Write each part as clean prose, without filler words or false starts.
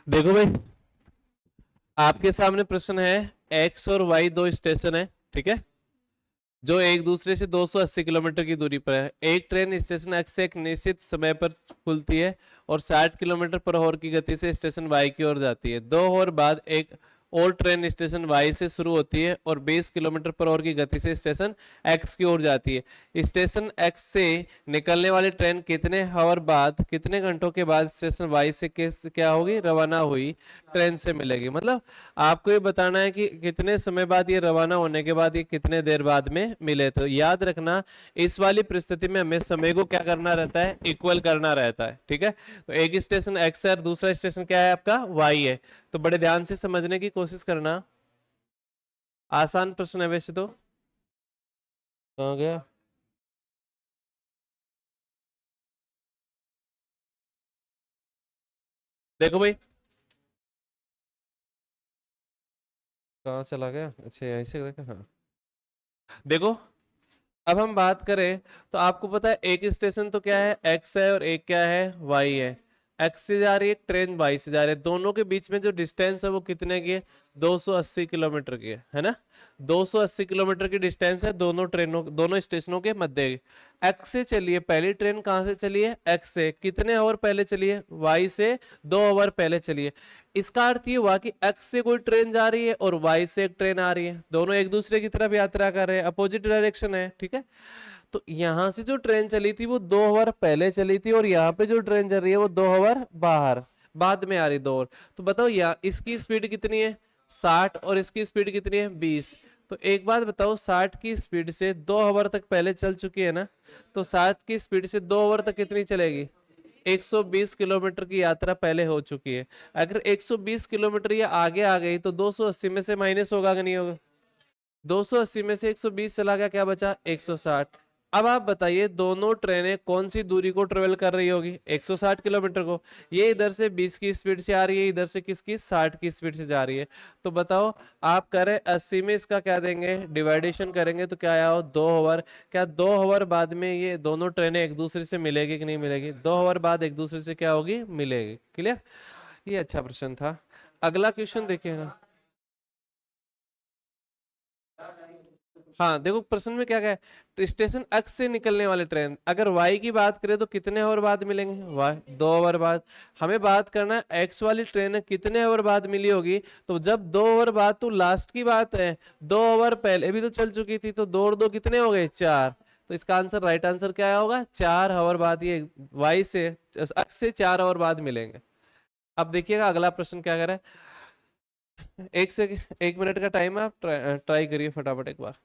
देखो भाई, आपके सामने प्रश्न है। एक्स और वाई दो स्टेशन है, ठीक है, जो एक दूसरे से 280 किलोमीटर की दूरी पर है। एक ट्रेन स्टेशन एक्स से एक निश्चित समय पर खुलती है और 60 किलोमीटर पर आवर की गति से स्टेशन वाई की ओर जाती है। 2 आवर बाद एक और ट्रेन स्टेशन वाई से शुरू होती है और 20 किलोमीटर पर आवर की गति से स्टेशन एक्स की ओर जाती है। स्टेशन एक्स से निकलने वाली ट्रेन कितने आवर बाद, कितने घंटों के बाद स्टेशन वाई से क्या होगी, रवाना हुई ट्रेन से मिलेगी। मतलब आपको ये बताना है कि कितने समय बाद ये रवाना होने के बाद ये कितने देर बाद में मिले। तो याद रखना, इस वाली परिस्थिति में हमें समय को क्या करना रहता है, इक्वल करना रहता है, ठीक है। तो एक स्टेशन एक्स है और दूसरा स्टेशन क्या है आपका, वाई है। तो बड़े ध्यान से समझने की कोशिश करना, आसान प्रश्न है वैसे तो। हो गया। देखो भाई, कहाँ चला गया, अच्छा यहीं से देखा, हाँ। देखो, अब हम बात करें तो आपको पता है एक स्टेशन तो क्या है, एक्स है, और एक क्या है, वाई है। एक्स से जा रही है एक ट्रेन, वाई से जा रही है, दोनों के बीच में जो डिस्टेंस है वो कितने की है, 280 किलोमीटर की है ना। 280 किलोमीटर की डिस्टेंस है दोनों ट्रेनों, दोनों स्टेशनों के मध्य की। एक्स से चलिए, पहली ट्रेन कहाँ से चली है, एक्स से कितने आवर पहले चली है, वाई से 2 आवर पहले चली है। इसका अर्थ ये हुआ कि एक्स से कोई ट्रेन जा रही है और वाई से एक ट्रेन आ रही है, दोनों एक दूसरे की तरफ यात्रा कर रहे हैं, अपोजिट डायरेक्शन है, ठीक है। तो यहां से जो ट्रेन चली थी वो 2 आवर पहले चली थी और यहाँ पे जो ट्रेन चल रही है वो 2 आवर बाहर बाद में आ रही, 2 आवर। तो बताओ यहाँ इसकी स्पीड कितनी है, 60, और इसकी स्पीड कितनी है, 20। तो एक बात बताओ, 60 की स्पीड से 2 आवर तक पहले चल चुकी है ना, तो 60 की स्पीड से 2 आवर तक कितनी चलेगी, 120 किलोमीटर की यात्रा पहले हो चुकी है। अगर 120 किलोमीटर ये आगे आ गई तो 280 में से माइनस होगा कि नहीं होगा, 280 में से 120 चला गया, क्या बचा, 160। अब आप बताइए दोनों ट्रेनें कौन सी दूरी को ट्रेवल कर रही होगी, 160 किलोमीटर को। ये इधर से 20 की स्पीड से आ रही है, इधर से किसकी, 60 की स्पीड से जा रही है। तो बताओ, आप करें 80 में इसका क्या देंगे, डिवाइडेशन करेंगे तो क्या आया, 2 आवर। क्या 2 आवर बाद में ये दोनों ट्रेनें एक दूसरे से मिलेगी कि नहीं मिलेगी, 2 आवर बाद एक दूसरे से क्या होगी, मिलेगी। क्लियर। ये अच्छा प्रश्न था। अगला क्वेश्चन देखिएगा। हाँ देखो, प्रश्न में क्या है, स्टेशन एक्स से निकलने वाली ट्रेन अगर वाई की बात करें तो कितने आवर बाद मिलेंगे, वाई 2 आवर बाद। हमें बात करना है एक्स वाली ट्रेन कितने आवर बाद मिली होगी। तो जब 2 आवर बाद, तो लास्ट की बात है, 2 आवर पहले भी तो चल चुकी थी, तो 2 और 2 कितने हो गए, 4। तो इसका आंसर, राइट आंसर क्या होगा, 4 आवर बाद ये वाई से, एक्स से 4 आवर बाद मिलेंगे। अब देखिएगा अगला प्रश्न क्या कह रहा है। 1 मिनट का टाइम है, आप ट्राई करिए फटाफट एक बार।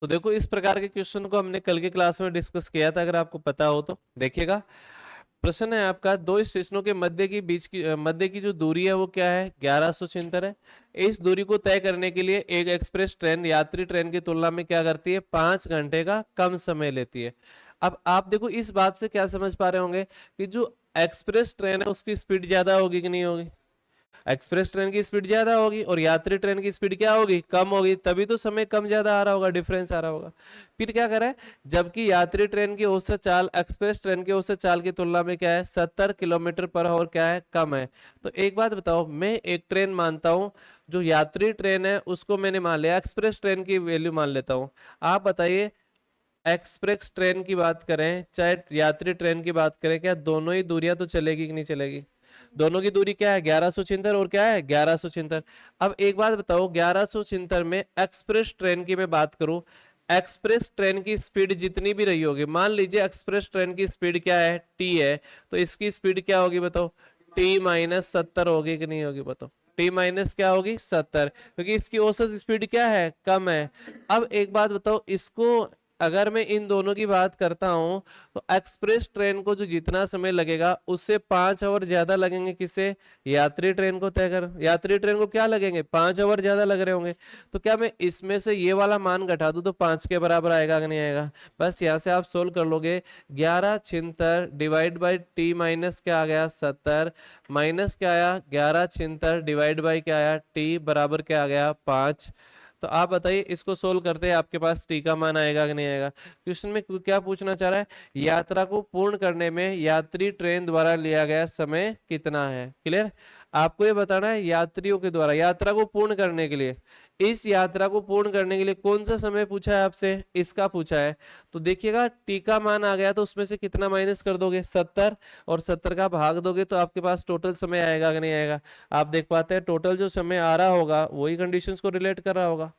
तो देखो, इस प्रकार के क्वेश्चन को हमने कल के क्लास में डिस्कस किया था, अगर आपको पता हो तो देखिएगा। प्रश्न है आपका, दो स्टेशनों के मध्य की जो दूरी है वो क्या है, 1176 है। इस दूरी को तय करने के लिए एक एक्सप्रेस ट्रेन यात्री ट्रेन की तुलना में क्या करती है, 5 घंटे का कम समय लेती है। अब आप देखो, इस बात से क्या समझ पा रहे होंगे कि जो एक्सप्रेस ट्रेन है उसकी स्पीड ज्यादा होगी कि नहीं होगी। एक्सप्रेस ट्रेन की स्पीड ज्यादा होगी और यात्री ट्रेन की स्पीड क्या होगी, कम होगी, तभी तो समय कम ज्यादा आ रहा होगा, डिफरेंस आ रहा होगा। फिर क्या करें, जबकि यात्री ट्रेन की औसत चाल एक्सप्रेस ट्रेन की औसत चाल की तुलना में क्या है, 70 किलोमीटर पर आवर क्या है, कम है। तो एक बात बताओ, मैं एक ट्रेन मानता हूं, जो यात्री ट्रेन है उसको मैंने मान लिया, एक्सप्रेस ट्रेन की वैल्यू मान लेता हूं। आप बताइए, एक्सप्रेस ट्रेन की बात करें चाहे यात्री ट्रेन की बात करें, क्या दोनों ही दूरियां तो चलेगी कि नहीं चलेगी? दोनों की दूरी क्या है, 1176 और क्या है 1176। अब एक बात बताओ, 1176 में एक्सप्रेस ट्रेन की मैं बात करूं, एक्सप्रेस ट्रेन की स्पीड जितनी भी रही होगी, मान लीजिए एक्सप्रेस ट्रेन की स्पीड क्या है, टी है, तो इसकी स्पीड क्या होगी बताओ, टी माइनस 70 होगी कि नहीं होगी बताओ? टी माइनस क्या होगी 70, क्योंकि इसकी औसत स्पीड क्या है, कम है। अब एक बात बताओ, इसको अगर मैं इन दोनों की बात करता हूं, तो एक्सप्रेस ट्रेन को जो जितना समय लगेगा उससे 5 आवर ज्यादा लगेंगे, किसे, यात्री ट्रेन को तय कर, यात्री ट्रेन को क्या लगेंगे, 5 आवर ज्यादा लग रहे होंगे। तो क्या मैं इसमें से ये वाला मान घटा दूं तो 5 के बराबर आएगा कि नहीं आएगा? बस यहां से आप सोल्व कर लोगे, 1176 डिवाइड बाई टी माइनस क्या आ गया 70, माइनस क्या आया 1176 डिवाइड बाई क्या आया टी बराबर क्या आ गया 5। तो आप बताइए, इसको सोल्व करते हैं आपके पास टी का मान आएगा कि नहीं आएगा? क्वेश्चन में क्या पूछना चाह रहा है, यात्रा को पूर्ण करने में यात्री ट्रेन द्वारा लिया गया समय कितना है। क्लियर? आपको ये बताना है यात्रियों के द्वारा यात्रा को पूर्ण करने के लिए, इस यात्रा को पूर्ण करने के लिए कौन सा समय पूछा है आपसे, इसका पूछा है। तो देखिएगा, टी का मान आ गया तो उसमें से कितना माइनस कर दोगे 70, और 70 का भाग दोगे तो आपके पास टोटल समय आएगा कि नहीं आएगा? आप देख पाते हैं टोटल जो समय आ रहा होगा वही कंडीशंस को रिलेट कर रहा होगा।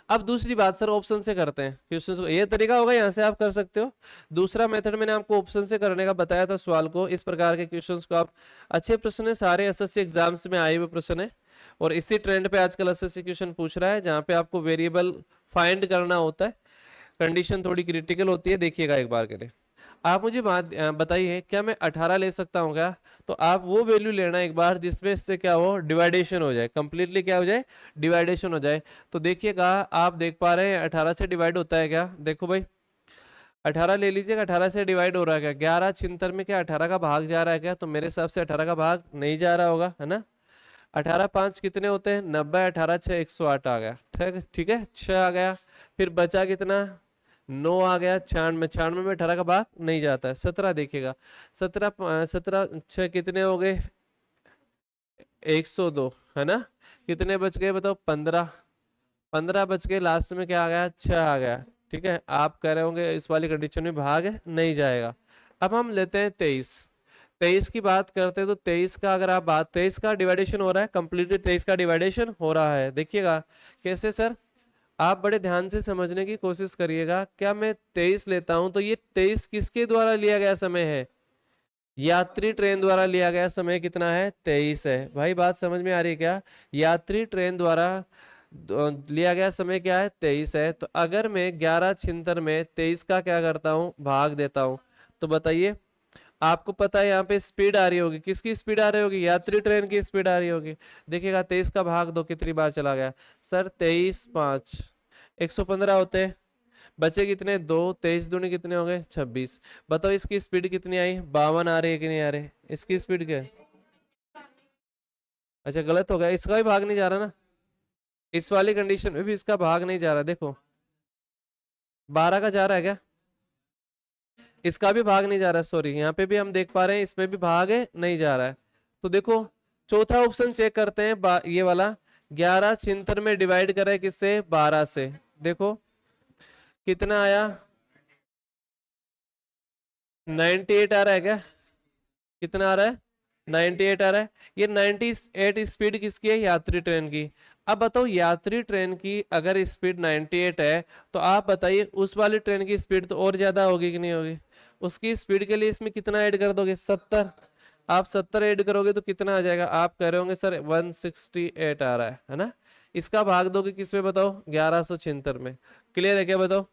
अब दूसरी बात सर, ऑप्शन से करते हैं क्वेश्चन को, ये तरीका होगा, यहाँ से आप कर सकते हो। दूसरा मेथड मैंने आपको ऑप्शन से करने का बताया था सवाल को, इस प्रकार के क्वेश्चंस को आप, अच्छे प्रश्न है, सारे एसएससी एग्जाम्स में आए हुए प्रश्न है, और इसी ट्रेंड पे आजकल एसएससी क्वेश्चन पूछ रहा है, जहाँ पे आपको वेरिएबल फाइंड करना होता है, कंडीशन थोड़ी क्रिटिकल होती है। देखिएगा एक बार के लिए, आप मुझे बात बताइए, क्या मैं 18 ले सकता हूँ क्या? तो आप वो वैल्यू लेना एक बार जिसमें इससे क्या हो, डिवाइडेशन हो जाए, कंप्लीटली क्या हो जाए, डिवाइडेशन हो जाए। तो देखिएगा, आप देख पा रहे हैं 18 से डिवाइड होता है क्या, देखो भाई 18 ले लीजिएगा, 18 से डिवाइड हो रहा है क्या, 1176 में क्या 18 का भाग जा रहा है क्या? तो मेरे हिसाब से 18 का भाग नहीं जा रहा होगा, है ना। 18 5 कितने होते हैं 90, 18 6 108 आ गया, ठीक ठीक है, 6 आ गया। फिर बचा कितना, 9 आ गया, 96, 96 में 18 का भाग नहीं जाता है। 17 देखिएगा, 17 17 6 कितने हो गए 102, है ना। कितने बच गए बताओ 15, 15 बच गए, लास्ट में क्या आ गया 6 आ गया। ठीक है, आप कह रहे होंगे इस वाली कंडीशन में भाग नहीं जाएगा। अब हम लेते हैं 23, 23 की बात करते हैं, तो 23 का अगर आप बात, 23 का डिवाइडेशन हो रहा है, कंप्लीटली 23 का डिवाइडेशन हो रहा है। देखिएगा कैसे सर, आप बड़े ध्यान से समझने की कोशिश करिएगा। क्या मैं 23 लेता हूं तो ये 23 किसके द्वारा लिया गया समय है, यात्री ट्रेन द्वारा लिया गया समय कितना है 23 है। भाई बात समझ में आ रही है क्या, यात्री ट्रेन द्वारा लिया गया समय क्या है 23 है। तो अगर मैं 1176 में 23 का क्या करता हूं, भाग देता हूं, तो बताइए, आपको पता है यहाँ पे स्पीड आ रही होगी, किसकी स्पीड आ रही होगी, यात्री ट्रेन की स्पीड आ रही होगी। देखिएगा 23 का भाग दो कितनी बार चला गया सर, 23 5 115 होते हैं, बचे कितने 2, 23 दूनी कितने हो गए 26। बताओ इसकी स्पीड कितनी आई, 52 आ रही है कि नहीं आ रही, इसकी स्पीड क्या है? अच्छा गलत हो गया, इसका भी भाग नहीं जा रहा ना, इस वाली कंडीशन में भी इसका भाग नहीं जा रहा। देखो 12 का जा रहा है क्या, इसका भी भाग नहीं जा रहा है, सॉरी, यहाँ पे भी हम देख पा रहे हैं इसमें भी भाग है नहीं जा रहा है। तो देखो चौथा ऑप्शन चेक करते हैं, ये वाला 1176 में डिवाइड करें किससे, 12 से, देखो कितना आया 98 आ रहा है क्या, कितना आ रहा है 98 आ रहा है। ये 98 स्पीड किसकी है, यात्री ट्रेन की। अब बताओ यात्री ट्रेन की अगर स्पीड 98 है, तो आप बताइए उस वाली ट्रेन की स्पीड तो और ज्यादा होगी कि नहीं होगी। उसकी स्पीड के लिए इसमें कितना ऐड कर दोगे 70, आप 70 ऐड करोगे तो कितना आ जाएगा, आप कह रहे होंगे सर 168 आ रहा है ना। इसका भाग दोगे किसमें बताओ, 1176 में। क्लियर है क्या बताओ,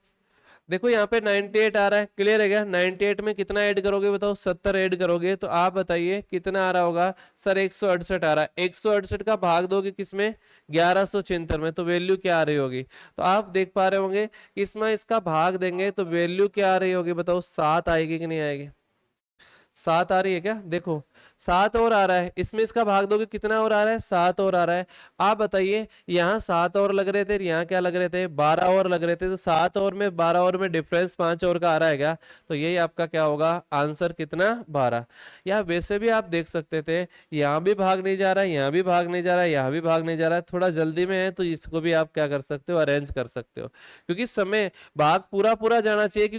देखो यहाँ पे 98 आ रहा है, क्लियर है क्या, 98 में कितना ऐड करोगे बताओ, 70 ऐड करोगे तो आप बताइए कितना आ रहा होगा सर, 168 आ रहा है। 168 का भाग दोगे किसमें, 1176 में, तो वैल्यू क्या आ रही होगी। तो आप देख पा रहे होंगे इसमें इसका भाग देंगे तो वैल्यू क्या आ रही होगी बताओ, 7 आएगी कि नहीं आएगी, 7 आ रही है क्या। देखो 7 और आ रहा है, इसमें इसका भाग दोगे कितना और आ रहा है, 7 और आ रहा है। आप बताइए यहाँ 7 और लग रहे थे, यहाँ क्या लग रहे थे, 12 और लग रहे थे, तो 7 और में 12 और में डिफरेंस 5 और का आ रहा है क्या, तो यही आपका क्या होगा आंसर, कितना, 12। या वैसे भी आप देख सकते थे, यहाँ भी भाग नहीं जा रहा है, यहाँ भी भाग नहीं जा रहा है, यहाँ भी भाग नहीं जा रहा है, थोड़ा जल्दी में है तो इसको भी आप क्या कर सकते हो, अरेंज कर सकते हो, क्योंकि समय भाग पूरा पूरा जाना चाहिए।